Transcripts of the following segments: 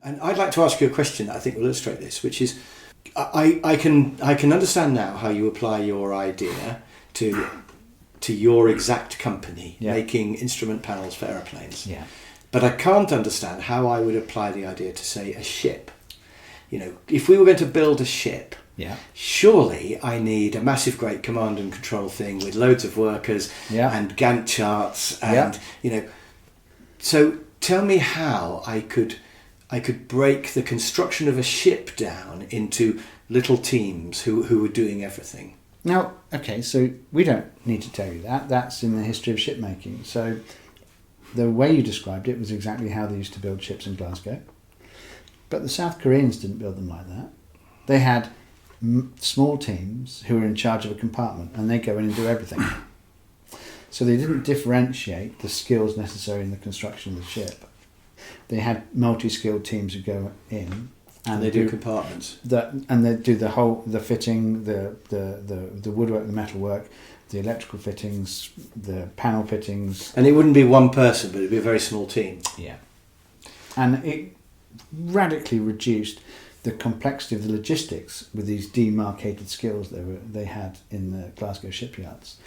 And I'd like to ask you a question that I think will illustrate this, which is, I can understand now how you apply your idea to your exact company, making instrument panels for aeroplanes. Yeah. But I can't understand how I would apply the idea to, say, a ship. You know, if we were going to build a ship, surely I need a massive, great command and control thing with loads of workers and Gantt charts and you know. So tell me how I could break the construction of a ship down into little teams who were doing everything. Now, okay, so we don't need to tell you that. That's in the history of shipmaking. So the way you described it was exactly how they used to build ships in Glasgow. But the South Koreans didn't build them like that. They had small teams who were in charge of a compartment, and they go in and do everything. So they didn't differentiate the skills necessary in the construction of the ship. They had multi-skilled teams who go in and they do compartments. And they do the fitting, the woodwork, the metalwork, the electrical fittings, the panel fittings. And it wouldn't be one person, but it'd be a very small team. Yeah. And it radically reduced the complexity of the logistics with these demarcated skills they had in the Glasgow shipyards.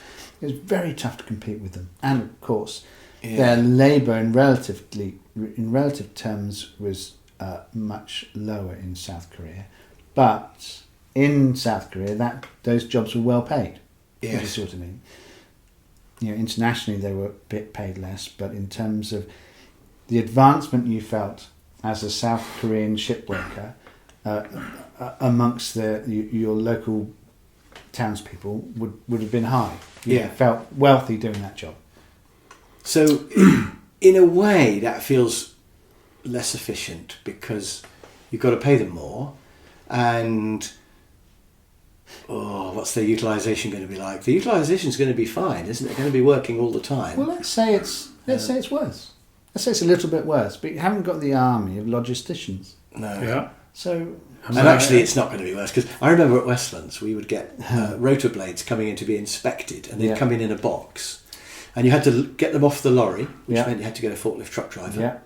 It was very tough to compete with them. And of course, their labour in relative terms was much lower in South Korea. But in South Korea, those jobs were well paid. Yes. If you see what I mean. You know, internationally they were a bit paid less, but in terms of the advancement you felt as a South Korean ship worker amongst your local townspeople would have been high. You felt wealthy doing that job. So, in a way, that feels less efficient because you've got to pay them more, and what's their utilisation going to be like? The utilisation is going to be fine, isn't it? They're going to be working all the time. Well, let's say it's worse. Let's say it's a little bit worse, but you haven't got the army of logisticians. No. Yeah. So. And actually, it's not going to be worse, because I remember at Westlands we would get rotor blades coming in to be inspected, and they'd come in a box, and you had to get them off the lorry, which meant you had to get a forklift truck driver. Yeah.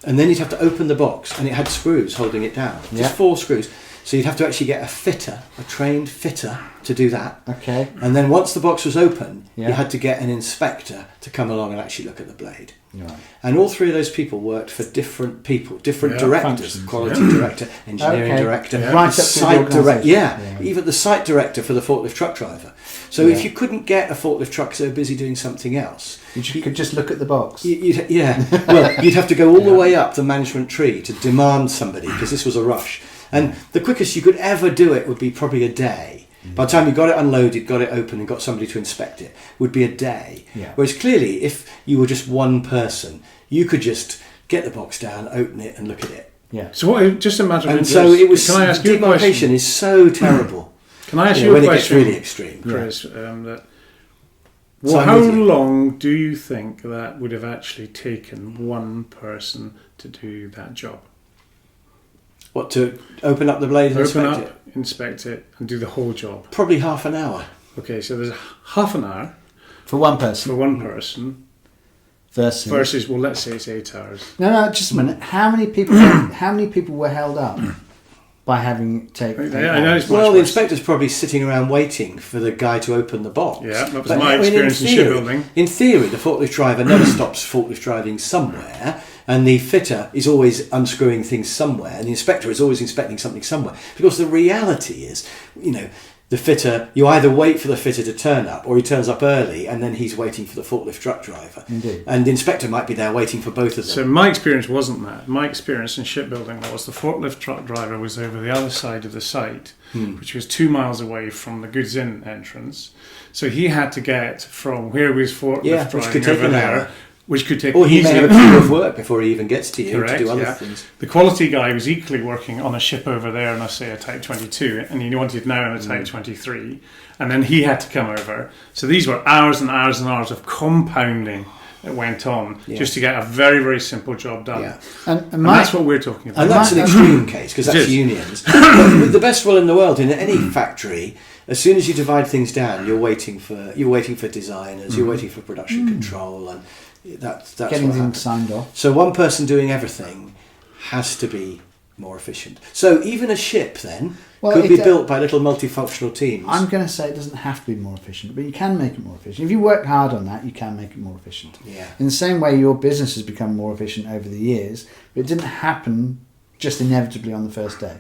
And then you'd have to open the box, and it had screws holding it down, just 4 screws. So you'd have to actually get a trained fitter to do that. Okay. And then once the box was open, you had to get an inspector to come along and actually look at the blade. Right. And all 3 of those people worked for different people, different directors, quality director, engineering director, right up to site director, even the site director for the forklift truck driver. So if you couldn't get a forklift truck so busy doing something else, you could just look at the box. you'd have to go all the way up the management tree to demand somebody, because this was a rush. And the quickest you could ever do it would be probably a day. By the time you got it unloaded, got it open and got somebody to inspect it, would be a day. Yeah. Whereas clearly, if you were just one person, you could just get the box down, open it and look at it. Yeah. So just imagine. And so it was, can I ask you a question? demarcation is so terrible. Can I ask you a when question? When it gets really extreme. Chris, how long do you think that would have actually taken one person to do that job? What, to open up the blade and inspect it, and do the whole job? Probably half an hour. Okay, so there's half an hour for one person. Versus, well, let's say it's 8 hours. No, just a minute. How many people were held up by having taken? Well, the inspector's probably sitting around waiting for the guy to open the box. Yeah, that was my experience in shipbuilding. In theory, the forklift driver never stops forklift driving somewhere, and the fitter is always unscrewing things somewhere, and the inspector is always inspecting something somewhere. Because the reality is, the fitter, you either wait for the fitter to turn up, or he turns up early and then he's waiting for the forklift truck driver. Indeed. And the inspector might be there waiting for both of them. So my experience wasn't that. My experience in shipbuilding was the forklift truck driver was over the other side of the site, which was 2 miles away from the goods in entrance. So he had to get from where he was forklift driving over there, which could take. Or he may have a queue of work before he even gets to you to do other things. The quality guy was equally working on a ship over there, and I say a Type 22, and he wanted now in a Type 23, and then he had to come over. So these were hours and hours and hours of compounding that went on just to get a very, very simple job done. Yeah. And that's what we're talking about. And that's an extreme case, because that's unions. But with the best will in the world, in any factory, as soon as you divide things down, you're waiting for designers, you're waiting for production control, and that's getting things signed off. So one person doing everything has to be more efficient. So even a ship then Well, could be built by little multifunctional teams. I'm going to say it doesn't have to be more efficient, but you can make it more efficient. If you work hard on that, you can make it more efficient. Yeah. In the same way, your business has become more efficient over the years, but it didn't happen just inevitably on the first day.